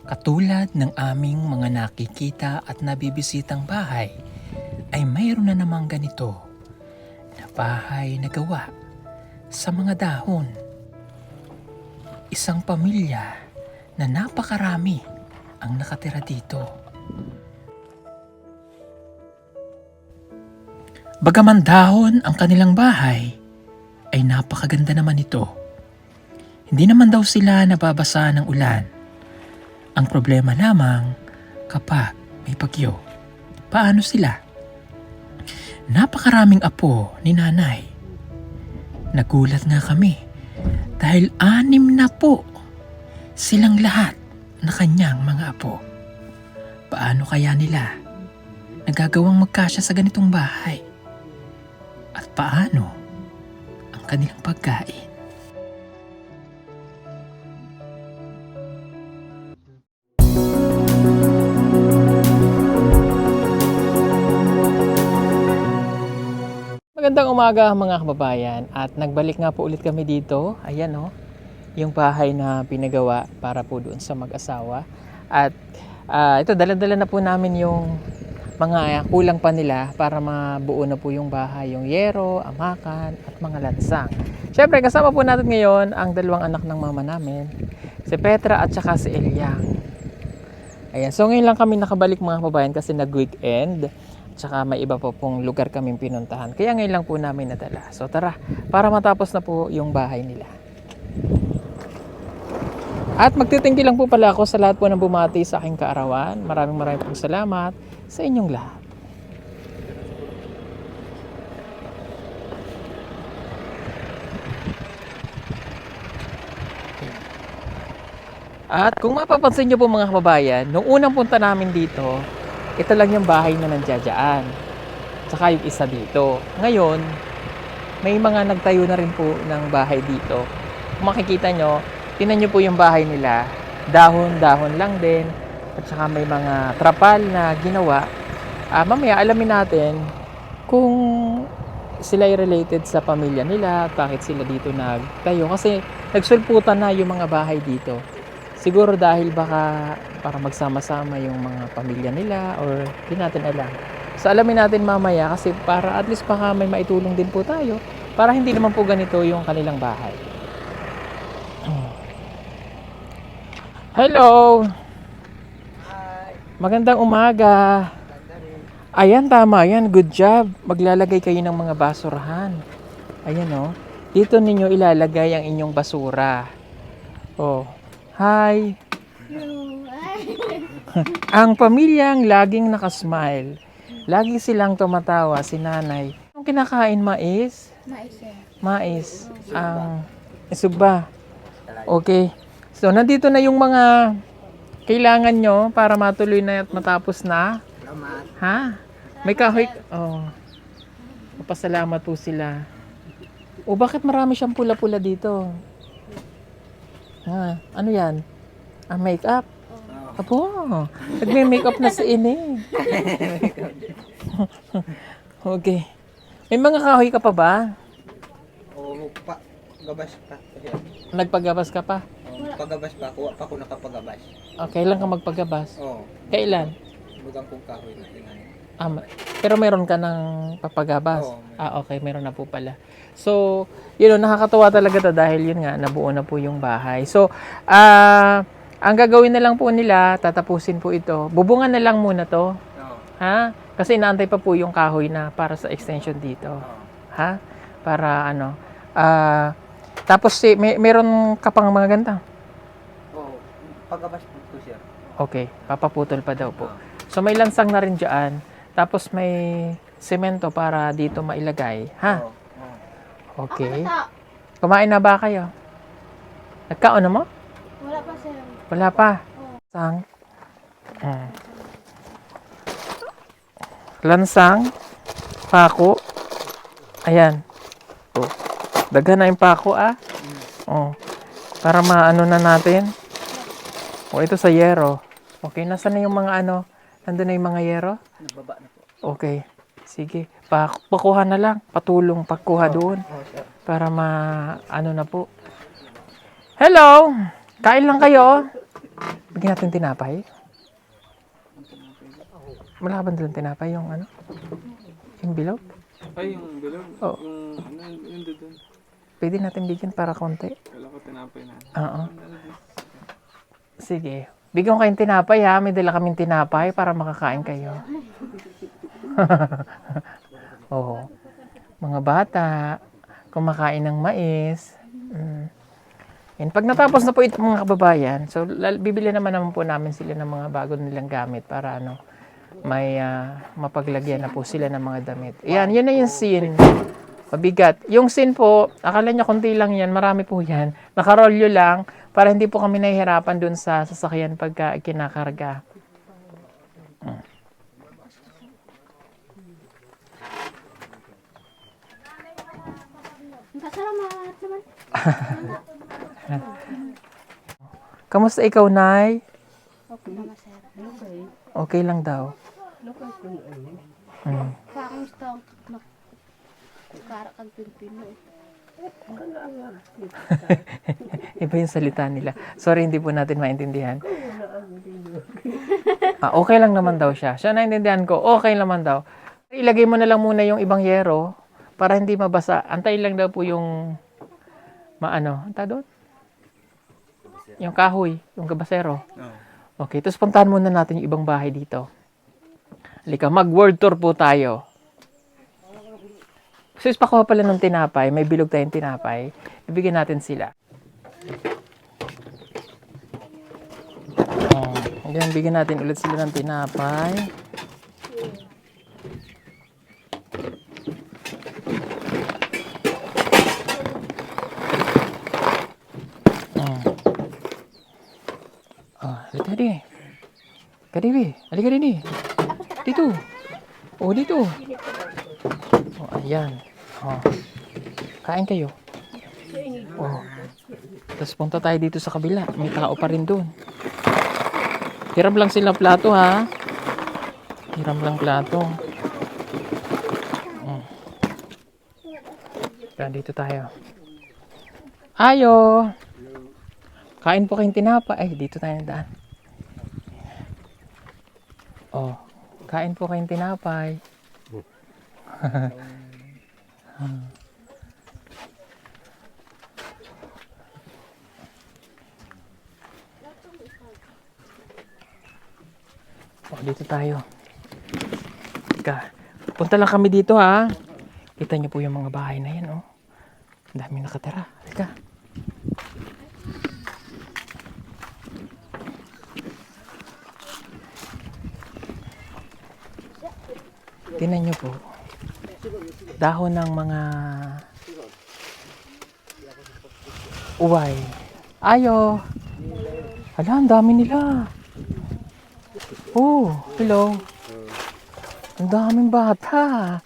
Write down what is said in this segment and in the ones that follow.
Katulad ng aming mga nakikita at nabibisitang bahay, ay mayroon na namang ganito na bahay na gawa sa mga dahon. Isang pamilya na napakarami ang nakatira dito. Bagaman dahon ang kanilang bahay, ay napakaganda naman ito. Hindi naman daw sila nababasa ng ulan. Ang problema lamang kapag may bagyo. Paano sila? Napakaraming apo ni nanay. Nagulat nga kami dahil 6 na po silang lahat na kanyang mga apo. Paano kaya nila nagagawang magkasya sa ganitong bahay? At paano ang kanilang pagkain? Magandang umaga mga kababayan at nagbalik nga po ulit kami dito. Ayan yung bahay na pinagawa para po doon sa mag-asawa. At ito dala-dala na po namin yung mga kulang pa nila para mabuo na po yung bahay, yung yero, amakan at mga lansang. Syempre kasama po natin ngayon ang 2 anak ng mama namin, si Petra at saka si Eliang. Ayan, so ngayon lang kami nakabalik mga kababayan kasi nag-weekend. Tsaka may iba po pong lugar kaming pinuntahan. Kaya ngayon lang po namin nadala. So tara, para matapos na po yung bahay nila. At magtitingki lang po pala ako sa lahat po ng bumati sa aking kaarawan. Maraming pong salamat sa inyong lahat. At kung mapapansin nyo po mga kababayan, nung unang punta namin dito, ito lang yung bahay na nandiyadyaan. Tsaka yung isa dito. Ngayon, may mga nagtayo na rin po ng bahay dito. Kung makikita nyo, tinan nyo po yung bahay nila. Dahon-dahon lang din. At saka may mga trapal na ginawa. Mamaya alamin natin kung sila ay related sa pamilya nila. Bakit sila dito nagtayo. Kasi nagsulputan na yung mga bahay dito. Siguro dahil baka para magsama-sama yung mga pamilya nila or di natin alam. So alamin natin mamaya kasi para at least baka may maitulong din po tayo para hindi naman po ganito yung kanilang bahay. Hello! Hi! Magandang umaga! Ayan, tama yan. Good job. Maglalagay kayo ng mga basurahan. Ayan dito ninyo ilalagay ang inyong basura. Hi! Ang pamilyang laging nakasmile. Lagi silang tumatawa, si nanay. Ang kinakain mais? Mais. Ang isugba. Okay. So, nandito na yung mga kailangan nyo para matuloy na at matapos na. Salamat. Ha? May kahoy. Papasalamat po sila. Bakit marami siyang pula-pula dito? Ano yan? Makeup? Apo, nagme-makeup na si Ine. Okay. May mga kahoy ka pa ba? Gabas pa. Nagpagabas ka pa? Pagabas pa. Kuha pa ako nakapagabas. Kailan ka magpagabas? Kailan? Bugang kong kahoy na tingnan. Pero meron ka ng papagabas? Oo. Okay, meron na po pala. So, yun nakakatuwa talaga to dahil yun nga, nabuo na po yung bahay. So, ang gagawin na lang po nila, tatapusin po ito. Bubungan na lang muna to. Ha? Kasi inaantay pa po yung kahoy na para sa extension dito. Ha? Para tapos meron ka pang mga ganda? Pagabas po sir. Okay, papaputol pa daw po. So may lansang na rin dyan. Tapos may semento para dito mailagay. Ha? Okay. Kumain na ba kayo? Nagkaon na mo? Wala pa sir. Wala pa? Sang? Lansang? Pako? Ayan. Daghan na yung pako para maano na natin. Ito sa yero. Okay, nasaan na yung mga nandun na yung mga yero? Nagbaba na po. Okay. Sige. Pakuha na lang. Patulong pagkuha doon. Para na po. Hello! Kain lang kayo. Bigyan natin tinapay. Wala ka ba dalang tinapay yung ano? Yung bilog? Ay, yung bilog. Oo. Yung ano, yung doon. Pwede natin bigyan para konti. Wala ko tinapay na. Oo. Sige. Bigyan ko kayong tinapay ha. May dala kaming tinapay para makakain kayo. Oo. Mga bata, kumakain ng mais. And pag natapos na po ito mga kababayan, so bibili naman po namin sila ng mga bago nilang gamit para ano, may mapaglagyan na po sila ng mga damit. Yan, yun na yung scene. Mabigat. Yung scene po, akala niya konti lang yan, marami po yan. Nakarolyo lang para hindi po kami nahihirapan dun sa sasakyan pagka kinakarga. Salamat naman. Kamusta ikaw, Nay? Okay naman, sir. Okay. Okay lang daw. Parang gusto karak ang Pilipino. Iba yung salita nila. Sorry, hindi po natin maintindihan. Okay lang naman daw siya. Siya naintindihan ko, okay naman daw. Ilagay mo na lang muna yung ibang yero para hindi mabasa. Antayin lang daw po yung anta doon? Yung kahoy, yung kabasero. Okay, tapos puntahan muna natin yung ibang bahay dito. Halika, mag-world tour po tayo. Sis, pakuha pala ng tinapay. May bilog tayong tinapay. Ibigyan natin sila. Ayan, bigyan natin ulit sila ng tinapay. Halika din. Kadibi, halika din. Dito. Dito. Ayan. Kain kayo. Tapos punta tayo dito sa kabila. May tao pa rin doon. Hiram lang sila plato, ha? Hiram lang plato. Dito tayo. Ayo! Kain po kayong tinapa. Ay, dito tayo na daan. Kain po kayong tinapay. Dito tayo. Punta lang kami dito, ha. Kita niyo po yung mga bahay na yan, oh. Ang dami nakatira. Halika. Tingnan niyo po. Dahon ng mga uway. Ayo. Hala, ang dami nila. Hello. Ang daming bata.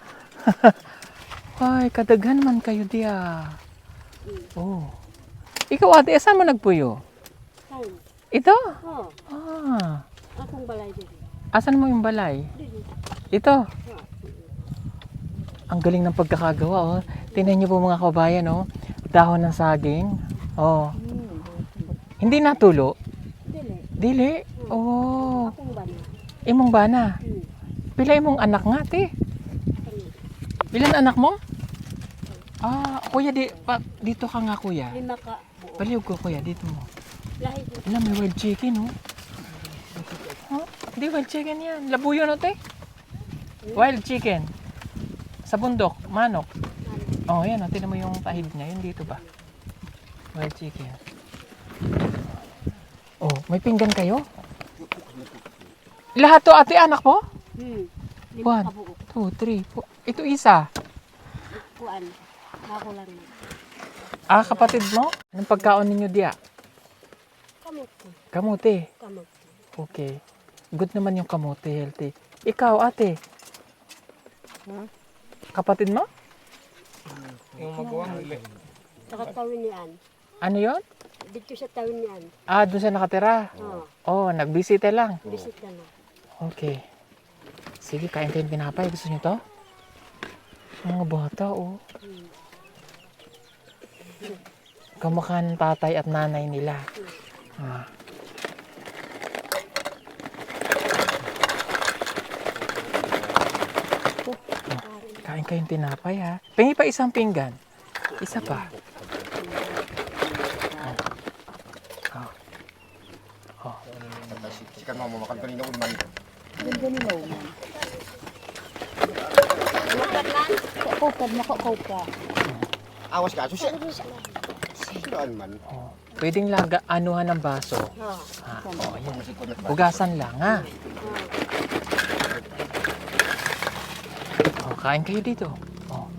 Ay, kadaghan man kayo diya. Ikaw, ate, saan mo nagpuyo? Saan? Ito? Oo. Akong balay din. Asan mo yung balay? Ito. Ang galing ng pagkakagawa, oh. Tingnan niyo po mga kabayan, oh. Dahon ng saging. Hindi natulo? Dili? Akong bana. Imong bana? Pila imong anak nga, te? Ilan anak mo? Kuya, dito ka nga, kuya. 5 ka buo. Palihog ko, kuya, dito mo. Lahi din. Alam, may wild chicken, oh. Hindi, wild chicken yan. Labuyo, no, te? Wild chicken. Sa bundok, manok. Yan, tingnan mo yung tahid niya. Yun dito ba? Wild chicken. May pinggan kayo? Lahat to, ate, anak mo? 5 1, ka buo. 2, 3, 4. Ito isa. Kuan. Ako lang. Kapatid mo? Anong pagkaon ninyo diya? Kamote. Okay. Good naman yung kamote, healthy. Ikaw, ate? Kapatid mo? Yung maguwang ulit. Sa tawin niyan. Ano yon? Dito sa tawin niyan. Doon sa nakatira? Nagbisita lang. Bisita na. Okay. Sige, kain kayong pinapay. Gusto nyo to? Mga bata, Kamukha ng tatay at nanay nila. Kain kayong tinapay ha. Pengi pa isang pinggan. Isa pa. Sikan mo makan kanina unman. Kupad mo ko kupa. Awas ka susi. Sikan man. Oh. Pwedeng laga anuhan ng baso. Oh. Ha? Oh, yan. Hugasan lang ha. Oh, kain kayo dito. Oh.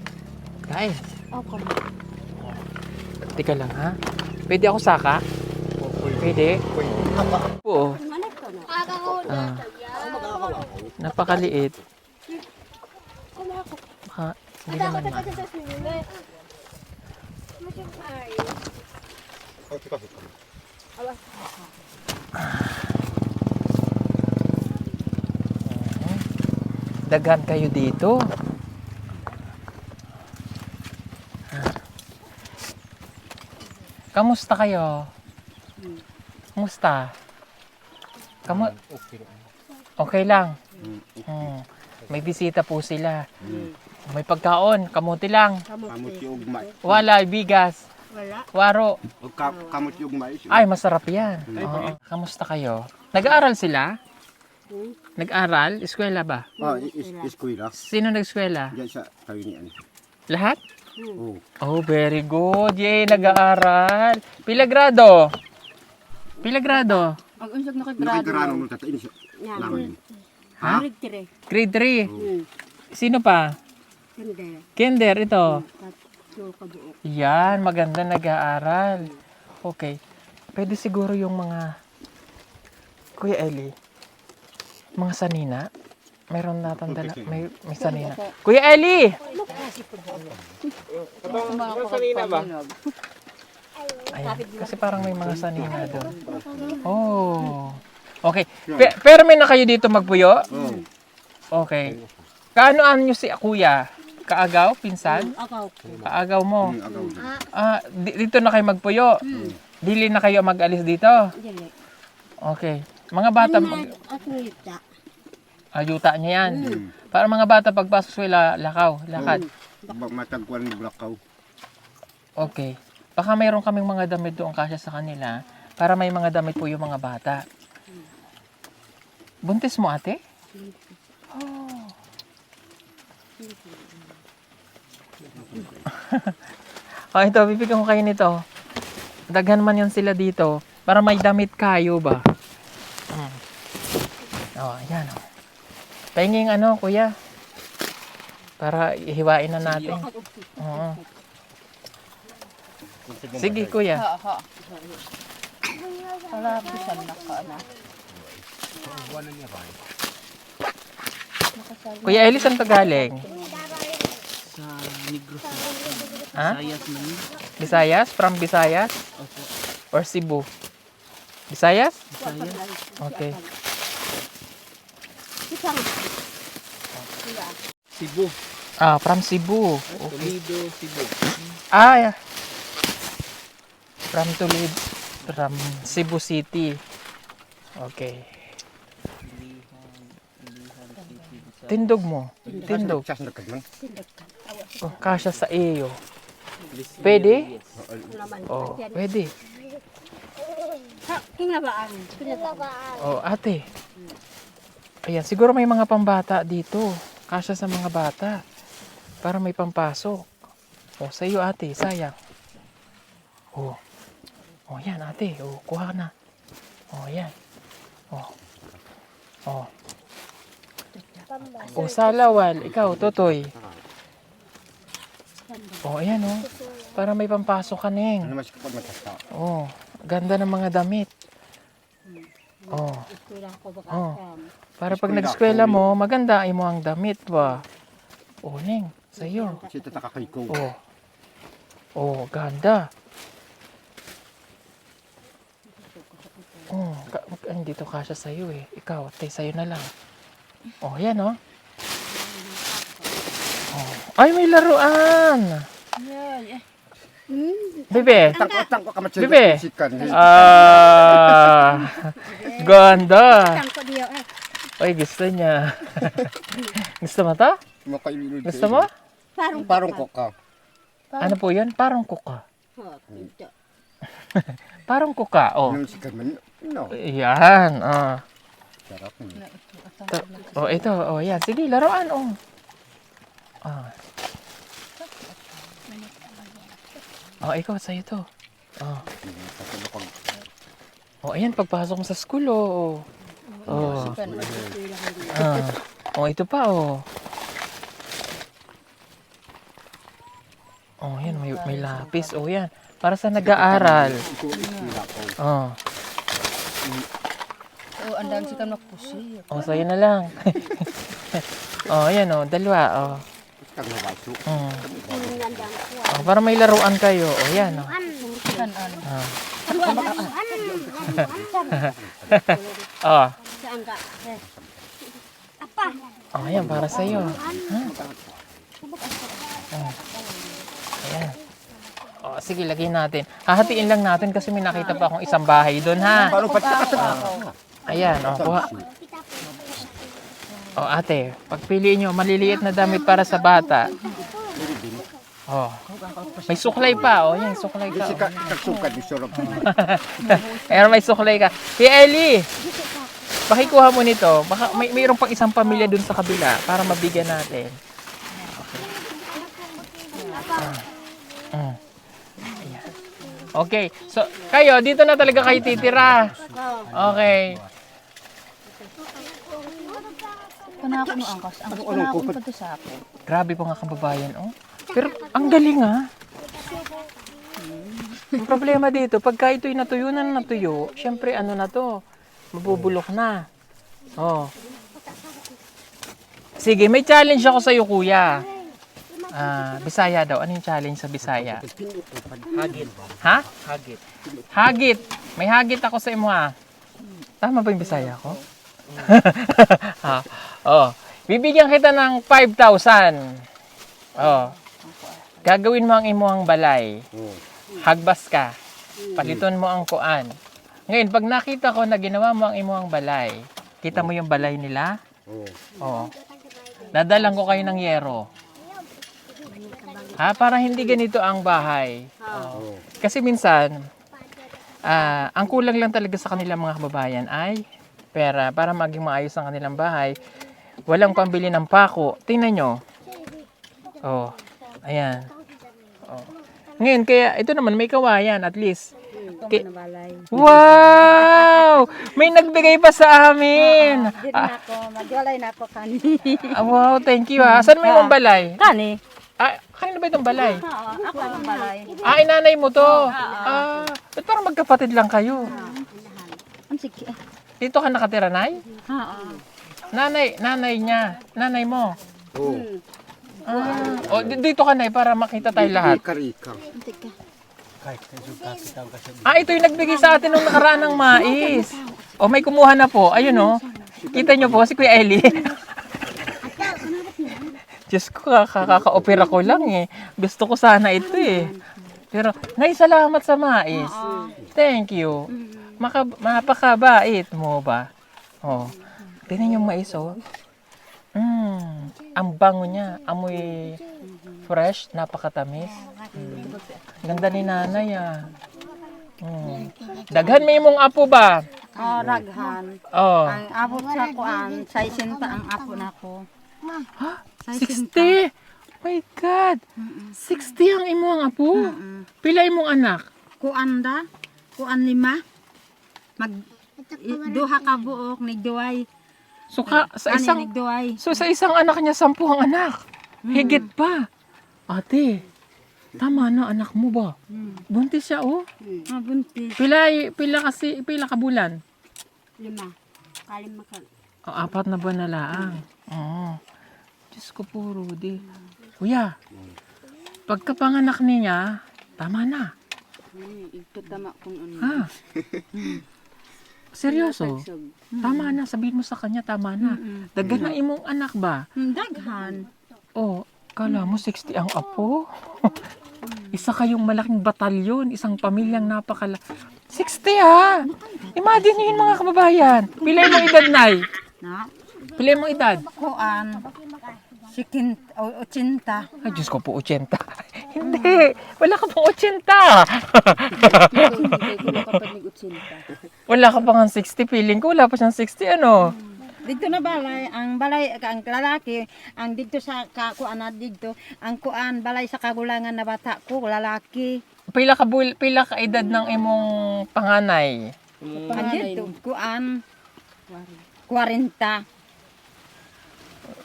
Kain. Okay. Teka lang ha. Pwede ako saka? Pwede? Oo. Manak ko no. Ah, napakaliit. Baka, hindi naman ma. Daghan kayo dito. Kamusta kayo? Kamusta? Okay lang. May bisita po sila. May pagkaon, kamuti lang. Kamot yung ugma. Wala, bigas, Wala. waro. Kamot yung ugma. Ay, masarap yan. Oo. Kamusta kayo? Nag-aaral sila? Nag-aral? Eskwela ba? Oh, iskuila. Sino nag-eskwela? Diyan sa tayo niyan. Lahat? Oh. Oh, very good. Yay, nag-aaral. Pila grado? Pila grado? Ang unsag na kay Nakikarano mo tatain siya. Yan. Namin. Ha? Grade tire. Grade 3. Hmm. Sino pa? Hindi. Kinder, ito. Tatlo ka buo. Yan, maganda nag-aaral. Okay. Pwede siguro yung mga Kuya Eli, mga sanina. Meron natin dala. May sanina. Kuya Eli! Sanina ba? Ayan. Kasi parang may mga sanina doon. Oh. Okay. Pero may na kayo dito magpuyo? Okay. Kaanoan nyo si Kuya? Kaagaw? Pinsan? Akaw ko. Kaagaw mo? Agaw. Ah, dito na kayo magpuyo? Dili na kayo mag-alis dito? Dili. Okay. Mga bata, Atong lita. ayuta niya yan. Para mga bata pagpasok sila, lakaw, lakad. Matagkuan ni Blakaw. Okay. Baka mayroon kaming mga damit doon kasya sa kanila para may mga damit po yung mga bata. Buntis mo ate? Oh. Oh, ito, bibigyan ko kayo nito. Daghan man yan sila dito para may damit kayo ba? Oh, ayan oh. Pahinging ano, kuya? Para ihiwain na natin. Oo. Sige, kuya. Wala bisan na ka na. Kuya Eli, saan to galing? Sa Negros. Ha? Sayas man. Visayas? From Visayas? Or Cebu? Visayas? Sayas. Okay. Isang. Cebu. Ah, from Cebu. Okay. Toledo, Cebu. Ah, yeah. From Toledo. From Cebu City. Okay. Tindog mo. Tindog. Sas na kadman. Oh, kasya sa iyo. Pwede? Naman. Oh, pwede. Kinabaan. Kinabaan. Oh, ate. Ayan, siguro may mga pambata dito. Kasya sa mga bata. Para may pampasok. Oh, sa iyo ate, sayang. Oh. Oh, yan ate. Oh, kuha na. Oh, yan. Oh. Oh. Oh, salawal. Ikaw, Totoy. Oh, ayan oh. Para may pampasok ka, Neng. Ano mas kapag matasta? Oh, ganda ng mga damit. Oh. Kulang ko baka. Oh. Para pag nag-eskwela mo, maganda ay mo ang damit ba? Oh, Neng, sa'yo. Si tataka kay ko. Oh. Oh, ganda. Oh, hindi to kasya sa'yo eh. Ikaw, ate, sa'yo na lang. Oh, yan oh. Oh. Ay, may laruan! Bebe! Tangko ka matsa. Bebe. Sikan. Ah, ganda! Tangko diyo. Ay, gusto niya. Gusto mo to? Makailulod. Gusto mo? Parang kuka. Ano po yun? Parang kuka. Ha, tidak. Parang kuka, oh. Nung si Carmen, no. Yan, oh. Sarap. Oh, ito, oh, yan. Sige, laruan, oh. Ah. Oh, ikaw, sa'yo to. Oh. Oh, ayan, pagpasok mo sa school, oh. Oh. Ah. Oh, ito pa, oh. Oh, yan, may lapis. Oh, yan. Para sa nag-aaral. Oh. Oh, andang si kan magpusi. Oh, sa'yo na lang. Oh, ayan, oh. Dalawa, oh. Kang nabaso. Oh, para may laruan kayo. Oh, yan, oh. Kan ano. Ah. Oh. Saan ka? Oh, ayan, para sa'yo. Ha? Oh. Ayan. Oh, sige, lagyan natin. Hahatiin lang natin kasi may nakita pa akong isang bahay doon, ha? Parang pati Ayan, oh, kuha. Oh, ate, pagpiliin nyo, maliliit na damit para sa bata. Oh. May suklay pa, oh, yan, suklay ka. Kasi Oh. kagsukat ni Sorop. Ayan, may suklay ka. Hey, Ellie! Pakikuha mo nito. Baka mayroon pang isang pamilya dun sa kabila para mabigyan natin. Ayan. Okay. So, kayo, dito na talaga kayo titira. Okay. Kana ako no angkas. Ang kana ako pa sa ako. Grabe po nga kababayan, oh. Pero, ang galing, ha? Ang problema dito, pagka ito'y natuyo na natuyo, syempre, ano na to, mabubulok na. Oh. Sige, may challenge ako sa'yo, kuya. Bisaya daw. Ano yung challenge sa Bisaya? Hagit. Ha? Hagit. Hagit. May hagit ako sa imo, ha? Tama ba yung Bisaya ko? Ha? Oh. Bibigyan kita ng 5,000. Oh. Gagawin mo ang imuhang balay. Hagbas ka. Paliton mo ang kuan. Ngayon, pag nakita ko na ginawa mo ang imuhang balay, kita mo yung balay nila? Oo. Dadalang ko kayo ng yero. Ha? Para hindi ganito ang bahay. Oo. Kasi minsan, ang kulang lang talaga sa kanilang mga kababayan ay pera para maging maayos ang kanilang bahay. Walang pambili ng pako. Tingnan nyo. Oh. Ayan. Oh. Ngayon, kaya ito naman may kawayan at least. Wow! May nagbigay pa sa amin. Dito na ako, magwalay na ako kani. Wow, thank you ha. Saan mo yung balay? Kani? Kanino ba itong balay? Ako ang balay. Inanay mo to. Ba't parang magkapatid lang kayo? Ang sige. Dito ka nakatira, Nay? Ha. Nanay niya. Nanay mo. Oo. Dito ka, Nay, para makita tayo lahat. Karika. Kahit kagsukat ang kasi. Ito yung nagbigay sa atin nung nakaraan ng mais. May kumuha na po. Ayun, Kita nyo po, si Kuya Eli. Diyos ko, kakaka-opera ko lang eh. Gusto ko sana ito eh. Pero, Nay, salamat sa mais. Thank you. Mapakabait mo ba? Tingnan yung mais, ang bango niya. Amoy fresh, napakatamis. Ganda ni nanay, Daghan may imong apo ba? Raghan. Oh. Ang abot sa kuan, 60 ang apo nako. 60? Oh my God. 60 ang imong apo? Pila imong anak? Kuan da? Kuan 5. Duha ka buok ni Duay. So sa isang anak niya 10 ang anak. Higit pa. Ate, tama na anak mo ba? Buntis siya Buntis. Pila ka bulan? 5. Kalima ka. 4 na buwan na laang. Diyos ko po, Rudy. Kuya, pagkapanganak niya, tama na. Ito tama kung ano. Ha? Seryoso? Tama na, sabihin mo sa kanya, tama na. Daghan na imong anak ba? Daghan. Kala mo 60 ang apo? Isa kayong malaking batalyon, isang pamilyang 60 ha! Imagine nyo yun mga kababayan. Pilay mo edad, Nay? Na? Pilay mo edad? Kuan. 80. Ay, Diyos ko po, 80. Hindi, wala ka pang 80. Wala ka pang 60. Feeling ko, wala pa siyang 60, ano? Dito na balay, ang lalaki, ang dito sa kuan dito, ang kuan balay sa kagulangan na bata ko, lalaki. Pila ka edad ng imong panganay? Ang dito, kuan 40.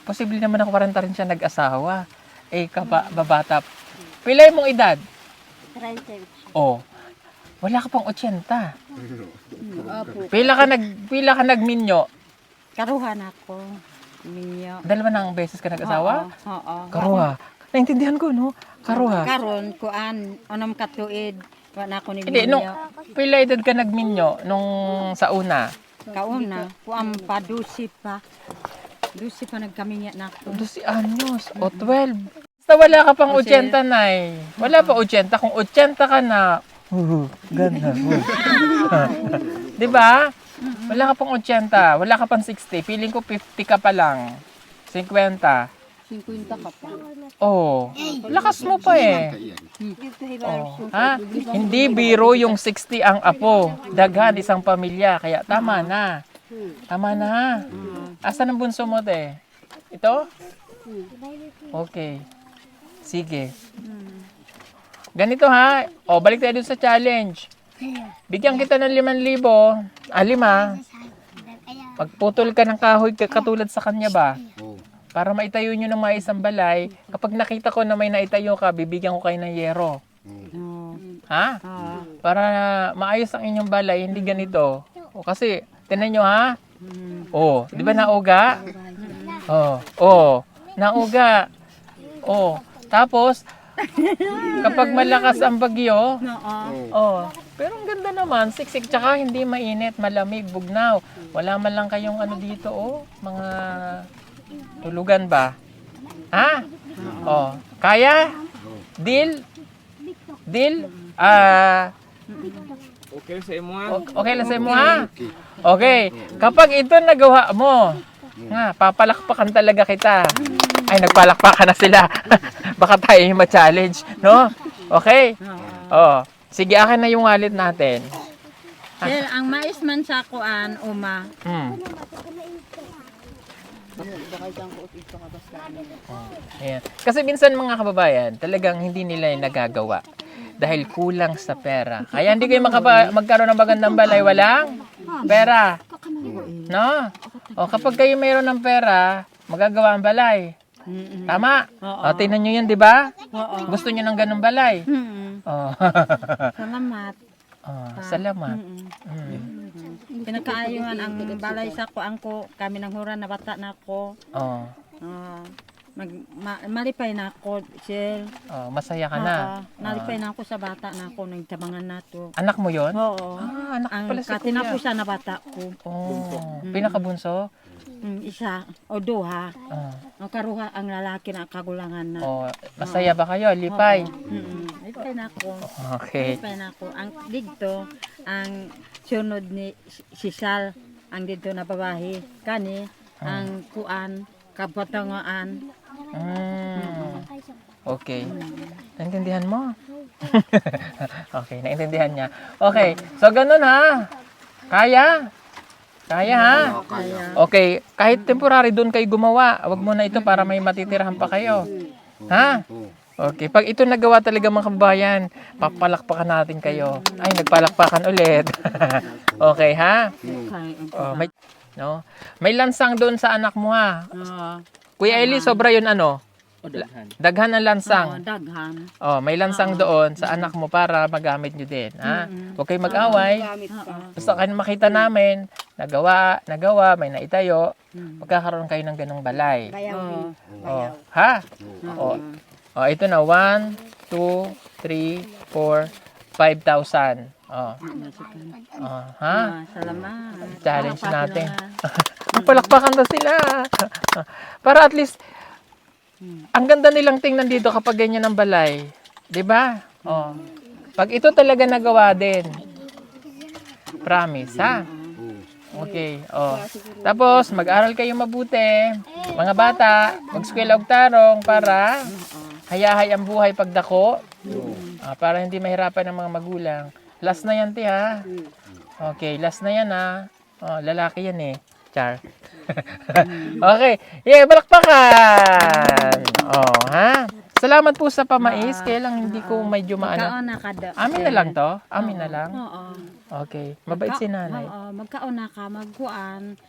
Posible naman ako 40 rin siya nag-asawa. Eh, babata. Pila mong edad? 38. Oh, wala ka pang 80. Opo. Pila ka nagminyo? Karuhan ako. Minyo. Dalawa na ang beses ka nag-asawa? Oo. Karuha. Naintindihan ko, no? Karuha. Karon kuan onom katuig wala ko ni Hindi, nung minyo. pila edad ka nagminyo nung sa una? Kauna, kuan pa 12 pa. 12 pa nagkaminya na ako. 12 anyos o 12. Basta wala ka pang 80, nay. Wala pa 80. Kung 80 ka na, ganda. Di ba? Wala ka pang 80. Wala ka pang 60. Feeling ko 50 ka pa lang. 50. 50 ka pa. Oh, lakas mo pa eh. Oh, ha? Hindi biro yung 60 ang apo. Daghan isang pamilya. Kaya tama na. Tama na. Asan ang bunso mo, te? Ito? Okay. Sige. Ganito ha. O, balik tayo dun sa challenge. Bigyan kita ng 5,000. 5. Pagputol ka ng kahoy katulad sa kanya ba? Oo. Para maitayo nyo ng maisang balay. Kapag nakita ko na may naitayo ka, bibigyan ko kayo ng yero. Ha? Para maayos ang inyong balay, hindi ganito. O, kasi, tinan nyo ha? O, di ba nauga? O, nauga. O, tapos, kapag malakas ang bagyo, pero ang ganda naman, siksik, tsaka hindi mainit, malamig, bugnaw. Wala man lang kayong ano dito, mga tulugan ba? Ha? O, kaya? Deal? Deal? Okay sa imo ha. Okay lang sa mo ha? Okay. Kapag ito nagawa mo, nga, papalakpakan talaga kita. Ay, nagpalakpakan na sila. Baka tayo yung ma-challenge, no? Okay? Oh, sige, akin na yung wallet natin. Sir, ang mais man sa kuan, uma. Ayan. Kasi minsan mga kababayan, talagang hindi nila yung nagagawa dahil kulang sa pera. Kaya hindi kayo magkaroon ng magandang balay, walang pera. No? O kapag kayo mayroon ng pera, magagawa ang balay. Tama? O, tingnan nyo yan, di ba? Gusto nyo ng ganong balay? O. Salamat. Salamat. Pinakaayuhan ang balay sa kuan ko, kami nang huran na bata na ako. Malipay na ako, sir. Masaya ka na. Nalipay na ako sa bata na ako, nagtabangan na to. Anak mo yon? Oo. Anak Ang pala si kuya. katinapusan na bata ko. Pinakabunso? Isa o duha. Ang karuha ang lalaki na kagulangan na. Masaya ba kayo? Lipay? Lipay na ako. Okay. Lipay na ako. Ang dito, ang sunod ni si Sal, ang dito na babae. Kani, ang kuan, kapatangaan. Okay. Naintindihan mo? Okay, naintindihan niya. Okay, so ganun ha. Kaya? Kaya ha? Okay, kahit temporary doon kayo gumawa, wag mo na ito para may matitirahan pa kayo. Ha? Okay, pag ito nagawa talaga mga kabayan, papalakpakan natin kayo. Ay, nagpalakpakan ulit. Okay ha? May lansang doon sa anak mo ha. Kuya Eli, sobra yun ano? Daghan ang lansang. Daghan. May lansang doon sa anak mo para magamit nyo din. Ha? Huwag kayo mag-away. Basta kayo makita namin, nagawa, may naitayo, magkakaroon kayo ng ganong balay. Ha? Ito na, 1, 2, 3, 4, 5,000. Ha? Salamat. Challenge natin. Palakpakan na sila. Para at least, ang ganda nilang tingnan dito kapag ganyan ang balay. 'Di ba? Pag ito talaga nagawa din. Promise, ha? Okay. Tapos, mag-aral kayo mabuti. Mga bata, mag-skwela og tarong para hayahay ang buhay pagdako. Para hindi mahirapan ng mga magulang. Last na yan, ti, ha? Okay, last na yan, ha? Lalaki yan, eh. Char. Okay. Yeah, balakpakan! Ha? Salamat po sa pamais. Kaya lang hindi ko medyo maano. Magkaon na ka do. Amin na lang to? Amin na lang? Oo. Okay. Mabait si nanay. Oo, magkaon na ka, magkuan.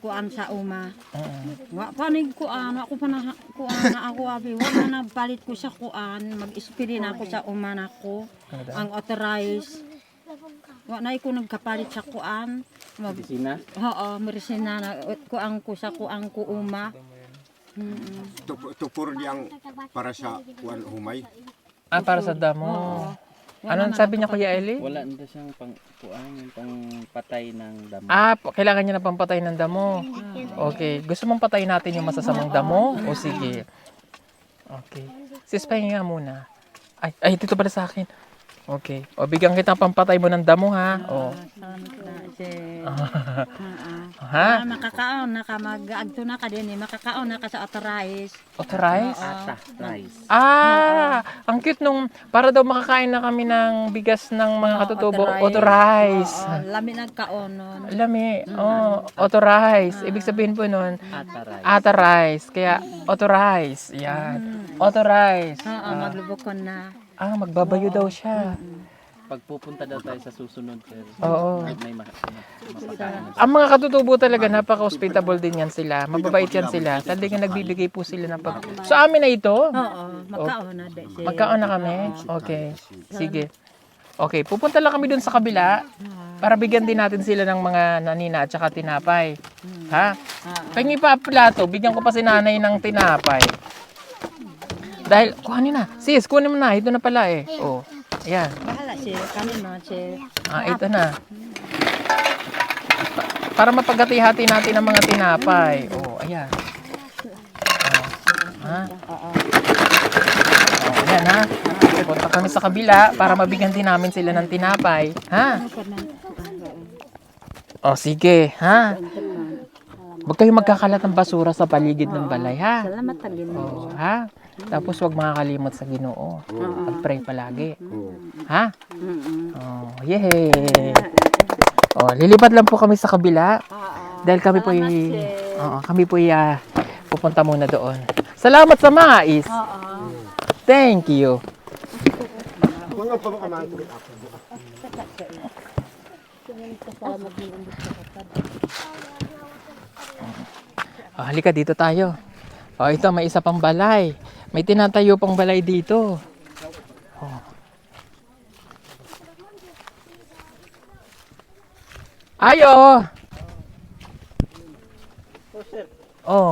Kuan sa uma. Oo. Wa pa ni kuan, ako pa na kuan na ako abi. Wa na nagpalit ko sa kuan, mag-spray na ako sa uma nako. Ang authorized. Wa na ko nagkapalit sa kuan. Medisina? Oo, medisina na kuan ko sa kuan ko uma. Tupur yang para sa kuan humay. Para sa damo. Anong sabi niya, Kuya Eli? Wala na siyang pang patay ng damo. Kailangan niya na pampatay ng damo. Okay. Gusto mong patayin natin yung masasamang damo? O sige. Okay. Sis, pahinga muna. Ay, dito pala sa akin. Okay. O, bigyan kita pampatay mo ng damo, ha? O. Ha? Makakaon na ka, mag-agto na ka din eh. Makakaon na ka sa authorized. Authorized? Rice. Ang cute nung, para daw makakain na kami ng bigas ng mga katutubo. Authorized. Lami nagkaon nun. Lami. Authorized. Ibig sabihin po nun, authorized. Kaya, authorized. Yan. Authorized. Oo, maglubukon na. Magbabayo daw siya. Pag pupunta daw tayo sa susunod, sir, Oo. may mapakain. Ang mga katutubo talaga, napaka-hospitable din yan sila. Mababait yan sila. Talagang nagbibigay po sila ng pag... So, amin na ito? Oo, magkaon na din siya. Magkaon na kami? Okay. Sige. Okay, pupunta lang kami dun sa kabila para bigyan din natin sila ng mga nanina at saka tinapay. Ha? Pengi pa plato, bigyan ko pa si nanay ng tinapay. Dahil, kuhanin na. Sis, kuhanin mo na. Ito na pala eh. Oh, ayan. Bahala siya, kanin mo siya. Ito na. Para mapagati-hati natin ang mga tinapay. Oh, ayan. Ayan, ha? Punta kami sa kabila para mabigyan din namin sila ng tinapay. Ha? Sige, ha? Huwag kayong magkakalat ng basura sa paligid ng balay, ha? Salamat tagin mo. Ha? Tapos huwag makakalimot sa Ginoo. Mag-pray palagi. Ha? Yay! Lilipat lang po kami sa kabila. Dahil kami po pupunta muna doon. Salamat sa mais. Thank you. Halika dito tayo. Ito may isa pang balay. May tinatayo pang balay dito. Ayo.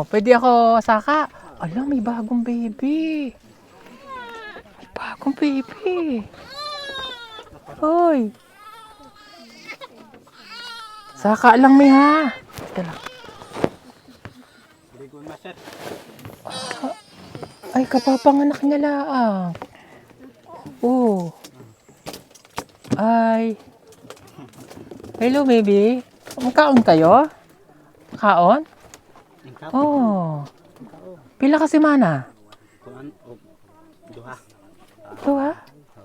Pwede ako saka. Ala, may bagong baby. May bagong baby. Hoy. Saka lang may ha. Teka lang. Ay, kapapanganak niya lang. Ay. Hello, baby. Kaon kayo? Kaon? Pila ka semana? Duha. Duha?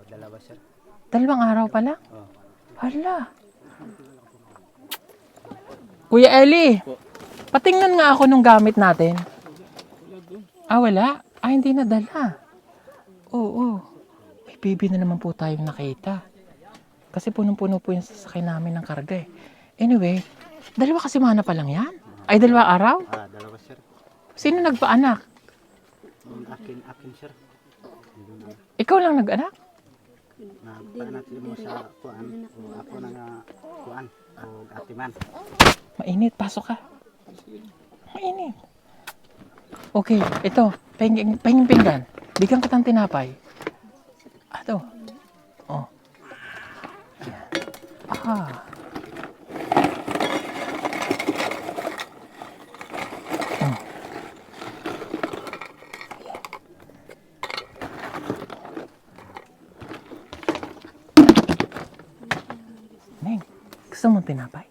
Dalawa, sir. 2 araw pa lang? Hala. Kuya Eli, patingnan nga ako nung gamit natin. Wala? Hindi nadala. Oo. May baby na naman po tayong nakita. Kasi punong-puno po yung sasakay namin ng karga eh. Anyway, 2 kasemana pa lang yan? Ay, 2 araw? Dalawa, sir. Sino nagpaanak? Akin, sir. Ikaw lang nag-anak? Nagpaanak mo sa kuan. Ako na nga kuan. O atiman. Mainit, pasok ka. Mainit. Okay, ito. Pahinging pinggan. Bigyan ka ng tinapay. Ito. Neng, gusto mong tinapay?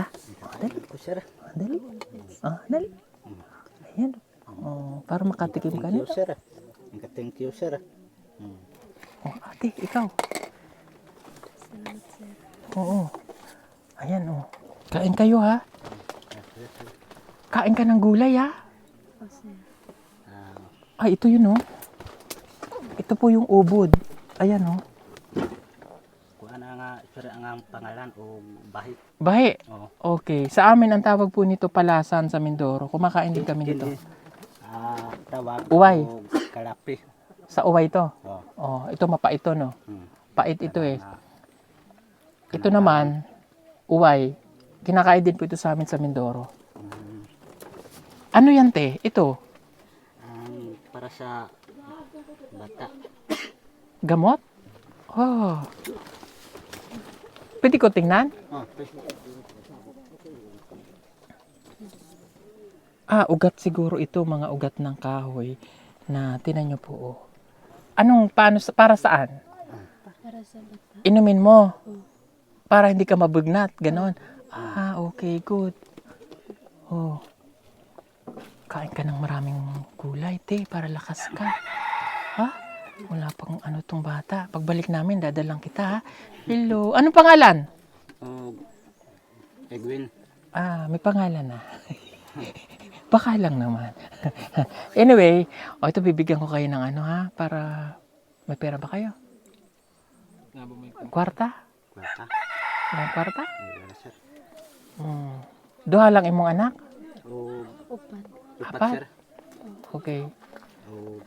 Ha? Dali. Sir. Dali. Dali. Ayan. Oh, para makatikim ka Thank you, nito. sir. Thank you, sir. Oh, ate, ikaw. Oo. Ayan, oh. Kain kayo, ha? Kain ka ng gulay, ha? Ay, ito yun, oh. Ito po yung ubod. Ayan, oh. Kuan nga, sir, ang pangalan o bahay. Bahi. Oo. Okay. Sa amin, ang tawag po nito palasan sa Mindoro. Kumakain din kami nito. Tawag Uway. o kalapi. Sa uway to. Oo. Oh, ito mapait to, no? Pait ito, eh. Na- Ito naman, uway. Kinakain din po ito sa amin sa Mindoro. Ano yan, te? Ito, para sa bata. gamot? Oh. Pwede ko tingnan? Oh, Ugat siguro ito, mga ugat ng kahoy na tinan nyo po, oh. Para saan? Para sa bata. Inumin mo. Para hindi ka mabugnat, ganon. Okay, good. Oh. Kain ka ng maraming gulay, te, para lakas ka. Ha? Wala pang ano tong bata. Pagbalik namin, dadalang kita, ha? Hello. Anong pangalan? o Edwin. May pangalan na. Baka lang naman. Anyway, ito bibigyan ko kayo ng ano, ha? Para, may pera ba kayo? Nga ba may Kwarta? Bata. May kwarta? Wala, sir. Duha lang imong anak? O Upat. upat, Apat? sir. Okay. O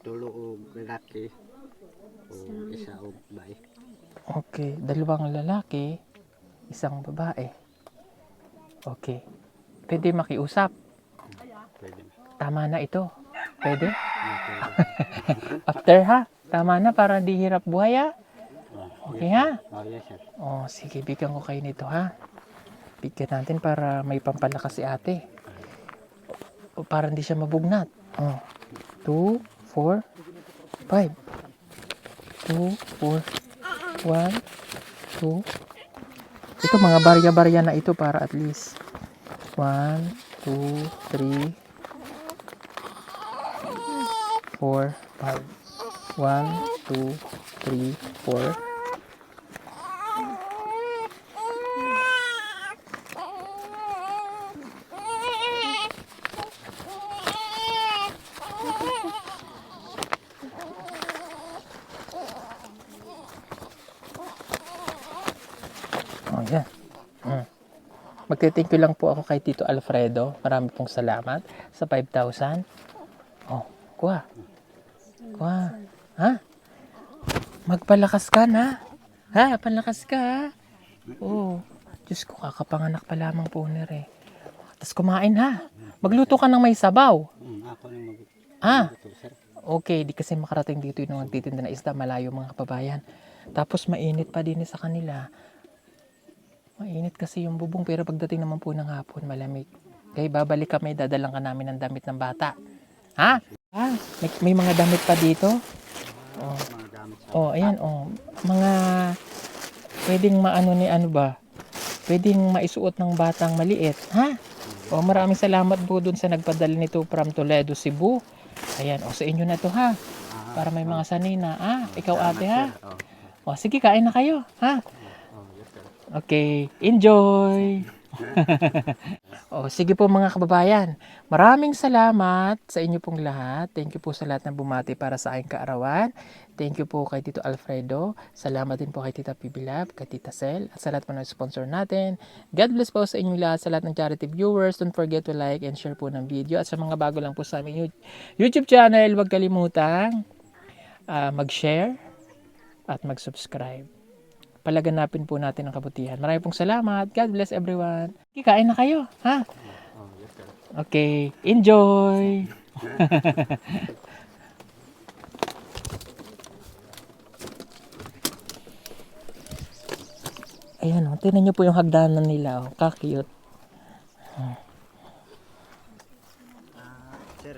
tulo o lalaki. O isa o bahay. Okay. Dalawang lalaki, isang babae. Okay. Pwede makiusap. Pwede na. Tama na ito. Pwede? Okay. After, ha? Tama na para di hirap buhay, ha? Okay, ha? Oh, yes, sir. Sige, bigyan ko kayo nito, ha? Bigyan natin para may pampalakas si ate. O para hindi siya mabugnat. 2, 4, 5. 2, 4, 1, 2. Ito, mga barya-barya na ito para at least 1, 2, 3, 4, 5. 1, 2, 3, 4. Yan. Magte-thank you lang po ako kay Tito Alfredo. Marami pong salamat sa 5,000. Kuha. Kuha. Ha? Magpalakas ka na. Ha? Palakas ka, ha? Diyos ko, kakapanganak pa lamang po nir, eh. Tapos kumain, ha? Magluto ka ng may sabaw. Ako na mag... Ha? Ito, sir. Okay, di kasi makarating dito yung nagtitinda na isda, malayo mga kababayan. Tapos mainit pa din sa kanila. Mainit kasi yung bubong, pero pagdating naman po ng hapon, malamig. Okay, babalik kami, dadalang ka namin ng damit ng bata. Ha? May mga damit pa dito. Mga gamit sa... Ayan, mga pwedeng maano ni ano ba? Pwedeng maisuot ng batang maliit, ha? Maraming salamat po dun sa nagpadala nito from Toledo, Cebu. Ayan, sa inyo na to, ha? Para may mga sanina, ikaw ate, ha? Sige, kain na kayo, ha? Okay, enjoy! Sige po mga kababayan. Maraming salamat sa inyo pong lahat. Thank you po sa lahat ng bumati para sa aking kaarawan. Thank you po kay Tito Alfredo. Salamat din po kay Tita Pibilab, kay Tita Sel, at sa lahat po ng sponsor natin. God bless po sa inyo lahat, sa lahat ng charity viewers. Don't forget to like and share po ng video. At sa mga bago lang po sa aming YouTube channel, huwag kalimutang mag-share at mag-subscribe. Palaganapin po natin ang kabutihan. Maraming pong salamat. God bless everyone. Kikain na kayo, ha? Okay, enjoy! Ayan, tingnan nyo po yung hagdanan nila. Kakiyot. Sir.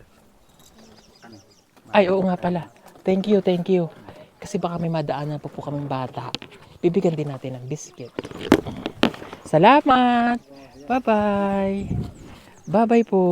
Ay, oo nga pala. Thank you. Kasi baka may madaanan po kaming bata. Bibigyan din natin ng biscuit. Salamat! Bye-bye! Bye-bye po!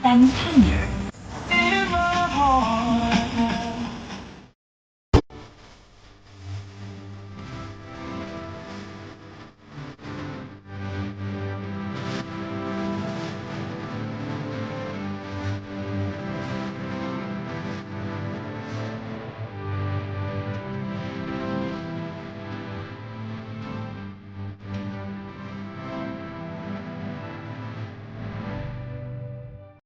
Santander.